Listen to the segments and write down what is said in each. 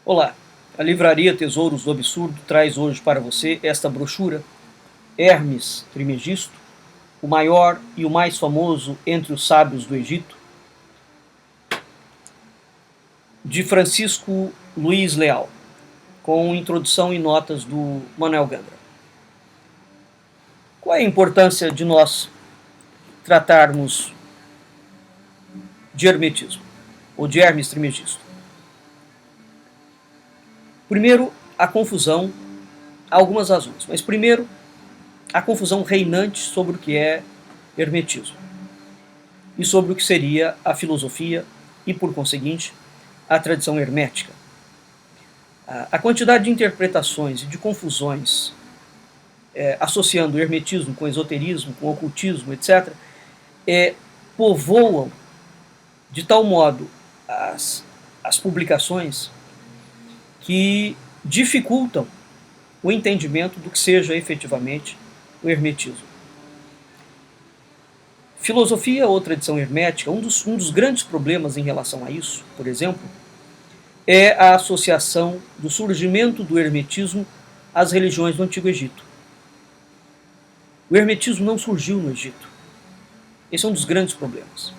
Olá, a Livraria Tesouros do Absurdo traz hoje para você esta brochura, Hermes Trismegisto, o maior e o mais famoso entre os sábios do Egito, de Francisco Luiz Leal, com introdução e notas do Manuel Gandra. Qual é a importância de nós tratarmos de hermetismo, ou de Hermes Trismegisto? Primeiro, a confusão, há algumas razões, mas primeiro, a confusão reinante sobre o que é hermetismo e sobre o que seria a filosofia e, por conseguinte, a tradição hermética. A quantidade de interpretações e de confusões associando o hermetismo com o esoterismo, com o ocultismo, etc., povoam de tal modo as publicações que dificultam o entendimento do que seja efetivamente o hermetismo. Filosofia ou tradição hermética, um dos grandes problemas em relação a isso, por exemplo, é a associação do surgimento do hermetismo às religiões do Antigo Egito. O hermetismo não surgiu no Egito. Esse é um dos grandes problemas.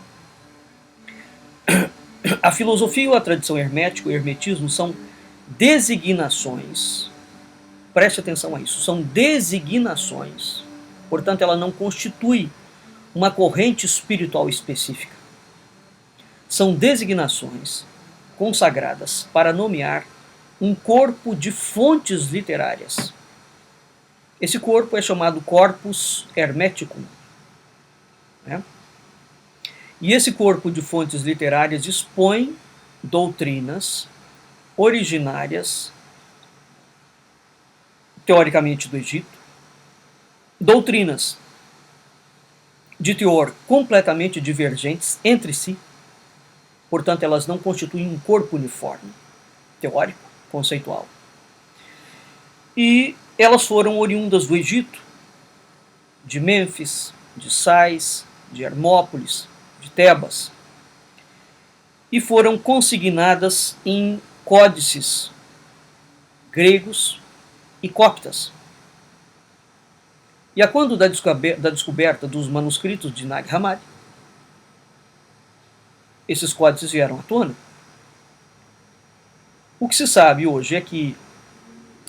A filosofia ou a tradição hermética, o hermetismo, são designações, preste atenção a isso, são designações, portanto ela não constitui uma corrente espiritual específica. São designações consagradas para nomear um corpo de fontes literárias. Esse corpo é chamado corpus hermeticum, né? E esse corpo de fontes literárias expõe doutrinas originárias, teoricamente do Egito, doutrinas de teor completamente divergentes entre si, portanto elas não constituem um corpo uniforme, teórico, conceitual. E elas foram oriundas do Egito, de Mênfis, de Sais, de Hermópolis, de Tebas, e foram consignadas em códices gregos e coptas. E a quando da descoberta dos manuscritos de Nag Hammadi, esses códices vieram à tona. O que se sabe hoje é que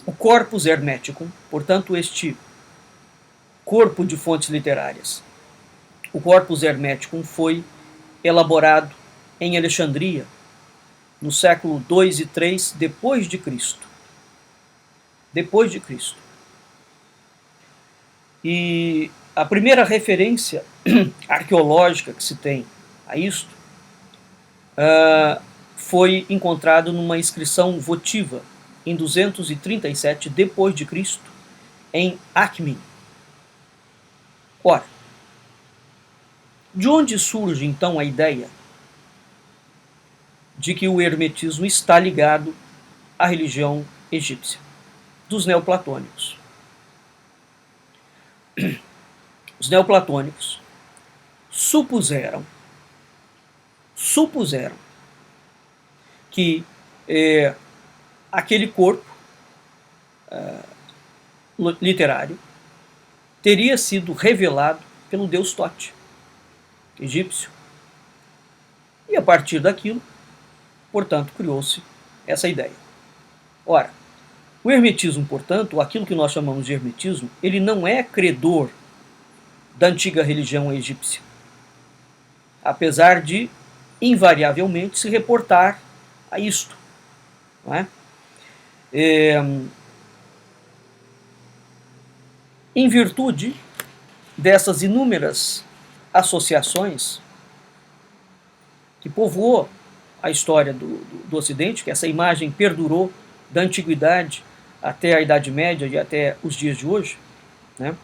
o corpus hermeticum, portanto este corpo de fontes literárias, o corpus hermeticum foi elaborado em Alexandria no século 2 e 3 depois de Cristo. Depois de Cristo. E a primeira referência arqueológica que se tem a isto foi encontrado numa inscrição votiva em 237 depois de Cristo em Akhmin. Ora, de onde surge então a ideia de que o hermetismo está ligado à religião egípcia? Dos neoplatônicos. Os neoplatônicos supuseram que aquele corpo literário teria sido revelado pelo deus Tote, egípcio. E a partir daquilo, portanto, criou-se essa ideia. Ora, o hermetismo, portanto, aquilo que nós chamamos de hermetismo, ele não é credor da antiga religião egípcia, apesar de, invariavelmente, se reportar a isto. Não é? Em virtude dessas inúmeras associações que povoou a história do Ocidente, que essa imagem perdurou da antiguidade até a Idade Média e até os dias de hoje, né?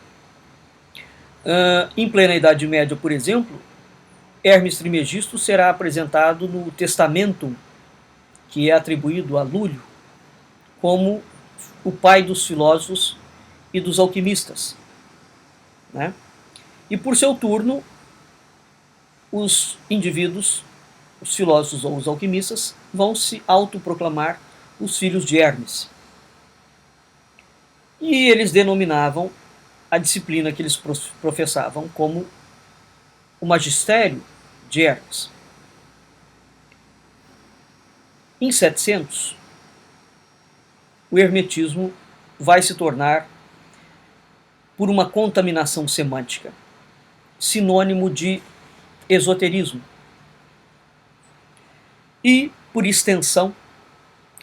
Em plena Idade Média, por exemplo, Hermes Trismegisto será apresentado no Testamentum, que é atribuído a Lúlio como o pai dos filósofos e dos alquimistas, né? E por seu turno, os indivíduos, os filósofos ou os alquimistas, vão se autoproclamar os filhos de Hermes. E eles denominavam a disciplina que eles professavam como o magistério de Hermes. Em 700, o hermetismo vai se tornar, por uma contaminação semântica, sinônimo de esoterismo e, por extensão,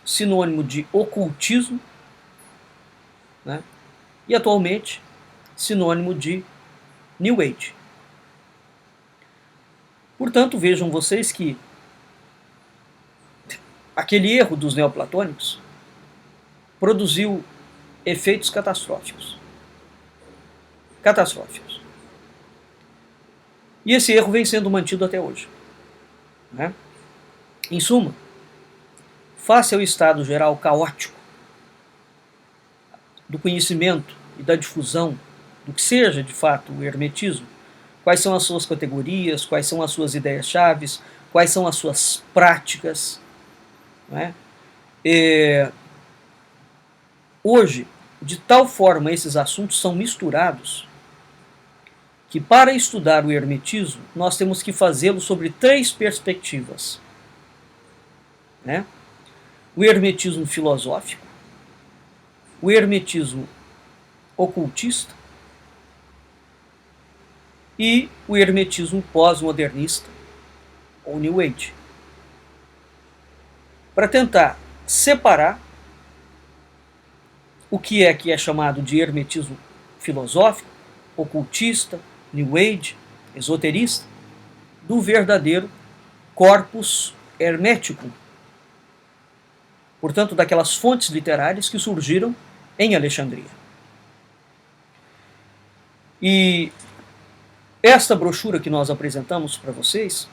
sinônimo de ocultismo, né? E atualmente sinônimo de New Age. Portanto, vejam vocês que aquele erro dos neoplatônicos produziu efeitos catastróficos. Catastróficos. E esse erro vem sendo mantido até hoje, né? Em suma, face ao estado geral caótico do conhecimento e da difusão do que seja de fato o hermetismo, quais são as suas categorias, quais são as suas ideias-chaves, quais são as suas práticas, né? Hoje, de tal forma esses assuntos são misturados que, para estudar o hermetismo, nós temos que fazê-lo sobre 3 perspectivas, né? O hermetismo filosófico, o hermetismo ocultista e o hermetismo pós-modernista, ou New Age, para tentar separar o que é chamado de hermetismo filosófico, ocultista, New Age, esoterista, do verdadeiro corpus hermético, portanto, daquelas fontes literárias que surgiram em Alexandria. E esta brochura que nós apresentamos para vocês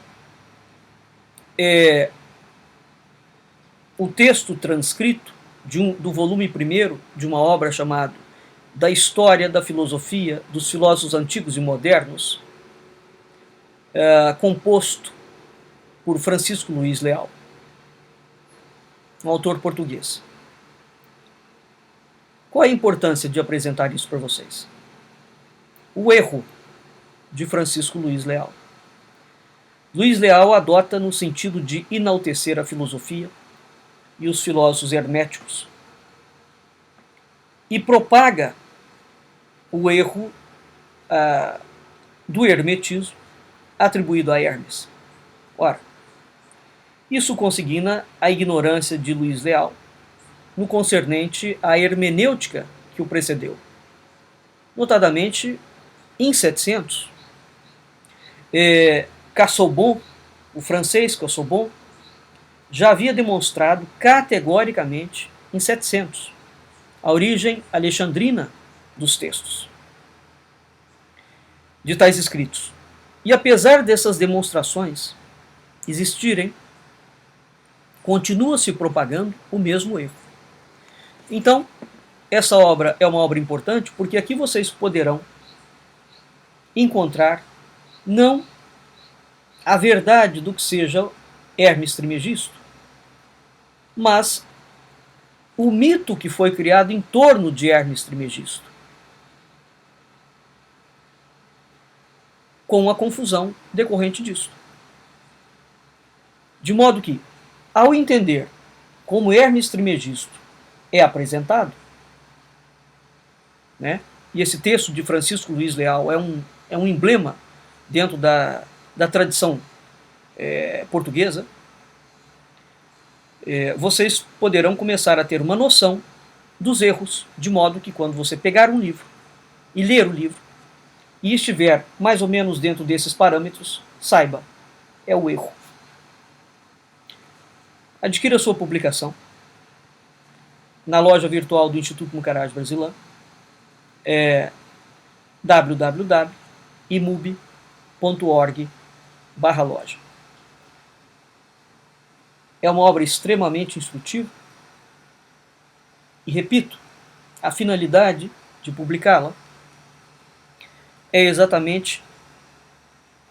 é o texto transcrito do volume 1º de uma obra chamada Da História da Filosofia dos Filósofos Antigos e Modernos, composto por Francisco Luiz Leal, um autor português. Qual a importância de apresentar isso para vocês? O erro de Francisco Luiz Leal. Luiz Leal adota no sentido de enaltecer a filosofia e os filósofos herméticos e propaga o erro do hermetismo atribuído a Hermes. Ora, isso consigna a ignorância de Luiz Leal no concernente à hermenêutica que o precedeu. Notadamente, em 700, Casaubon, o francês Casaubon, já havia demonstrado categoricamente, em 700, a origem alexandrina dos textos, de tais escritos. E apesar dessas demonstrações existirem, continua se propagando o mesmo erro. Então, essa obra é uma obra importante porque aqui vocês poderão encontrar não a verdade do que seja Hermes Trismegisto, mas o mito que foi criado em torno de Hermes Trismegisto, com a confusão decorrente disso. De modo que, ao entender como Hermes Trismegisto é apresentado, né, e esse texto de Francisco Luiz Leal é um emblema dentro da tradição portuguesa, vocês poderão começar a ter uma noção dos erros, de modo que quando você pegar um livro e ler o livro e estiver mais ou menos dentro desses parâmetros, saiba, é o erro. Adquira sua publicação na loja virtual do Instituto Mucaraj Brasilã, www.imub.org/loja. É uma obra extremamente instrutiva e, repito, a finalidade de publicá-la é exatamente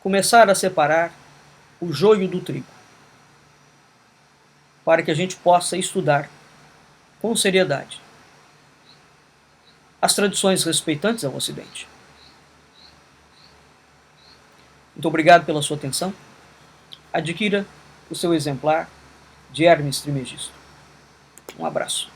começar a separar o joio do trigo, para que a gente possa estudar com seriedade as tradições respeitantes ao Ocidente. Muito obrigado pela sua atenção. Adquira o seu exemplar de Hermes Trismegisto. Um abraço.